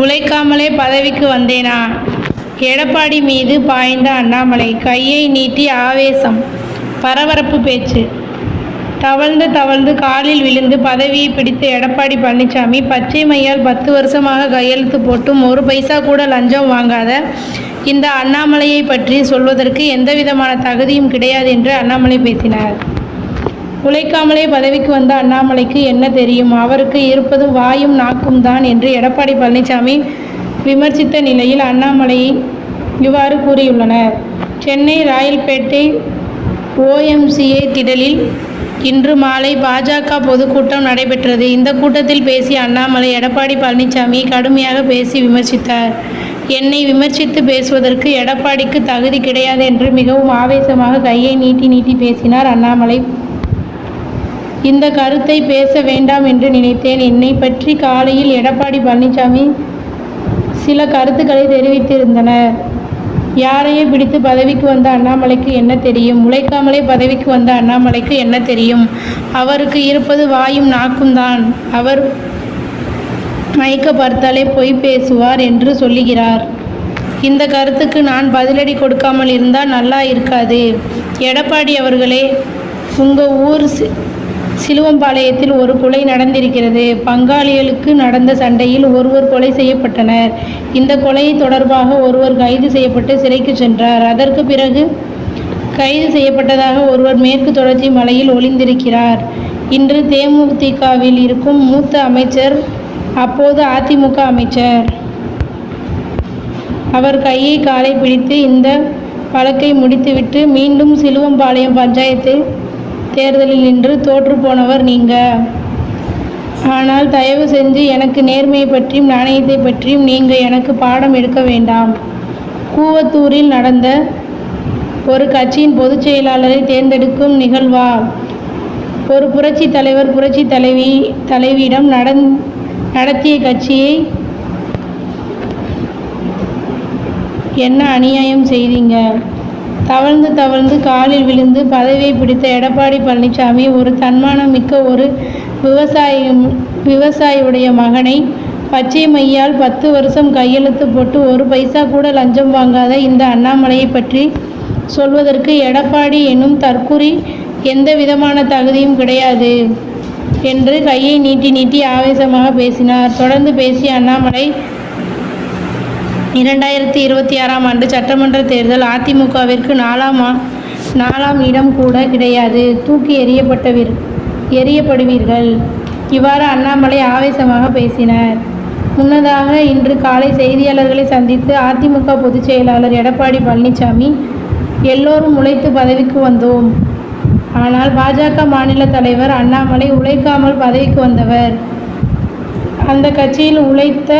உழைக்காமலே பதவிக்கு வந்தேனா? எடப்பாடி மீது பாய்ந்த அண்ணாமலை, கையை நீட்டி ஆவேசம், பரபரப்பு பேச்சு. தவழ்ந்து தவழ்ந்து காலில் விழுந்து பதவியை பிடித்த எடப்பாடி பழனிசாமி, பச்சை மையால் 10 வருஷமாக கையெழுத்து போட்டும் ஒரு பைசா கூட லஞ்சம் வாங்காத இந்த அண்ணாமலையை பற்றி சொல்வதற்கு எந்தவிதமான தகுதியும் கிடையாது என்று அண்ணாமலை பேசினார். உழைக்காமலே பதவிக்கு வந்த அண்ணாமலைக்கு என்ன தெரியும்? அவருக்கு இருப்பது வாயும் நாக்கும் தான் என்று எடப்பாடி பழனிசாமி விமர்சித்த நிலையில் அண்ணாமலை இவ்வாறு கூறியுள்ளனர். சென்னை ராயல்பேட்டை OMCA திடலில் இன்று மாலை பாஜக பொதுக்கூட்டம் நடைபெற்றது. இந்த கூட்டத்தில் பேசிய அண்ணாமலை, எடப்பாடி பழனிசாமி கடுமையாக பேசி விமர்சித்தார். என்னை விமர்சித்து பேசுவதற்கு எடப்பாடிக்கு தகுதி கிடையாது என்று மிகவும் ஆவேசமாக கையை நீட்டி பேசினார் அண்ணாமலை. இந்த கருத்தை பேச வேண்டாம் என்று நினைத்தேன். என்னை பற்றி காலையில் எடப்பாடி பழனிசாமி சில கருத்துக்களை தெரிவித்திருந்தனர். யாரையே பிடித்து பதவிக்கு வந்த அண்ணாமலைக்கு என்ன தெரியும்? உழைக்காமலே பதவிக்கு வந்த அண்ணாமலைக்கு என்ன தெரியும்? அவருக்கு இருப்பது வாயும் நாக்கும் தான். அவர் மயக்க பார்த்தாலே பொய் பேசுவார் என்று சொல்லுகிறார். இந்த கருத்துக்கு நான் பதிலடி கொடுக்காமல் இருந்தால் நல்லா இருக்காது. எடப்பாடி அவர்களே, உங்கள் ஊர் சிலுவம்பாளையத்தில் ஒரு கொலை நடந்திருக்கிறது. பங்காளிகளுக்கு நடந்த சண்டையில் ஒருவர் கொலை செய்யப்பட்டனர். இந்த கொலை தொடர்பாக ஒருவர் கைது செய்யப்பட்டு சிறைக்கு சென்றார். அதற்கு பிறகு கைது செய்யப்பட்டதாக ஒருவர் மேற்கு தொடர்ச்சி மலையில் ஒளிந்திருக்கிறார். இன்று தேமுதிகவில் இருக்கும் மூத்த அமைச்சர், அப்போது அதிமுக அமைச்சர். அவர் கையை காலை பிடித்து இந்த வழக்கை முடித்துவிட்டு மீண்டும் சிலுவம்பாளையம் பஞ்சாயத்து தேர்தலில் நின்று தோற்று போனவர் நீங்க. ஆனால் தயவு செஞ்சு எனக்கு நேர்மையை பற்றியும் நாணயத்தை பற்றியும் நீங்க எனக்கு பாடம் எடுக்க வேண்டாம். கூவத்தூரில் நடந்த ஒரு கட்சியின் பொதுச் செயலாளரை தேர்ந்தெடுக்கும் நிகழ்வா? ஒரு புரட்சி தலைவர் புரட்சி தலைவியிடம் நடத்திய கட்சியை என்ன அநியாயம் செய்தீங்க? தவழ்ந்து தவழ்ந்து காலில் விழுந்து பதவியை பிடித்த எடப்பாடி பழனிசாமி ஒரு தன்மானம் மிக்க ஒரு விவசாயியுடைய மகனை பச்சை மையால் 10 வருஷம் கையெழுத்து போட்டு ஒரு பைசா கூட லஞ்சம் வாங்காத இந்த அண்ணாமலையை பற்றி சொல்வதற்கு எடப்பாடி என்னும் தற்குறி எந்த விதமான தகுதியும் கிடையாது என்று கையை நீட்டி ஆவேசமாக பேசினார். தொடர்ந்து பேசிய அண்ணாமலை, 2026ஆம் ஆண்டு சட்டமன்ற தேர்தல் அதிமுகவிற்கு 4ஆம் இடம் கூட கிடையாது. தூக்கி எறியப்படுவீர்கள். இவ்வாறு அண்ணாமலை ஆவேசமாக பேசினார். முன்னதாக இன்று காலை செய்தியாளர்களை சந்தித்து அதிமுக பொதுச் செயலாளர் எடப்பாடி பழனிசாமி, எல்லோரும் உழைத்து பதவிக்கு வந்தோம். ஆனால் பாஜக மாநில தலைவர் அண்ணாமலை உழைக்காமல் பதவிக்கு வந்தவர். அந்த கட்சியில் உழைத்த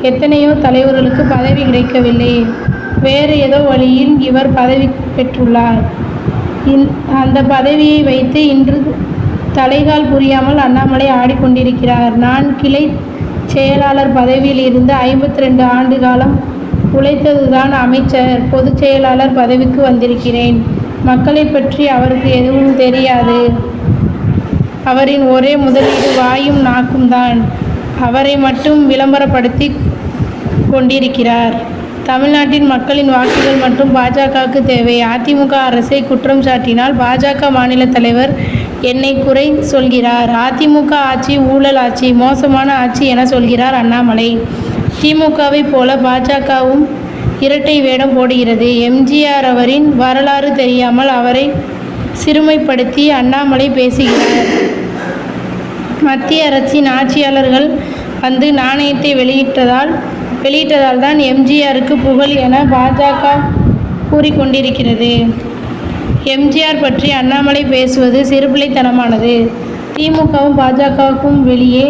எத்தனையோ தலைவர்களுக்கு பதவி கிடைக்கவில்லை. வேறு ஏதோ வழியில் இவர் பதவி பெற்றுள்ளார். அந்த பதவியை வைத்து இன்று தலைகால் புரியாமல் அண்ணாமலை ஆடிக்கொண்டிருக்கிறார். நான் கிளை செயலாளர் பதவியில் இருந்து 52 ஆண்டு காலம் உழைத்ததுதான் அமைச்சர், பொதுச் செயலாளர் பதவிக்கு வந்திருக்கிறேன். மக்களை பற்றி அவருக்கு எதுவும் தெரியாது. அவரின் ஒரே முதலீடு வாயும் நாக்கும் தான். அவரை மட்டும் விளம்பரப்படுத்தி கொண்டிருக்கிறார். தமிழ்நாட்டின் மக்களின் வாக்குகள் மற்றும் பாஜகவுக்கு தேவை. அதிமுக அரசை குற்றம் சாட்டினால் பாஜக மாநில தலைவர் என்னை குறை சொல்கிறார். அதிமுக ஆட்சி ஊழல் ஆட்சி, மோசமான ஆட்சி என சொல்கிறார் அண்ணாமலை. திமுகவை போல பாஜகவும் இரட்டை வேடம் போடுகிறது. எம்ஜிஆர் அவரின் வரலாறு தெரியாமல் அவரை சிறுமைப்படுத்தி அண்ணாமலை பேசுகிறார். மத்திய அரசின் ஆட்சியாளர்கள் வந்து நாணயத்தை வெளியிட்டதால் தான் எம்ஜிஆருக்கு புகழ் என பாஜக கூறிக்கொண்டிருக்கிறது. எம்ஜிஆர் பற்றி அண்ணாமலை பேசுவது சிறுபிள்ளைத்தனமானது. திமுகவும் பாஜகவுக்கும் வெளியே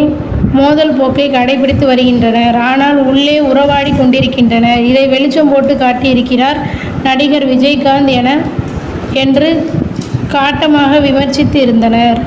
மோதல் போக்கை கடைபிடித்து வருகின்றனர். ஆனால் உள்ளே உறவாடி கொண்டிருக்கின்றனர். இதை வெளிச்சம் போட்டு காட்டியிருக்கிறார் நடிகர் விஜயகாந்த் என்று காட்டமாக விமர்சித்து இருந்தனர்.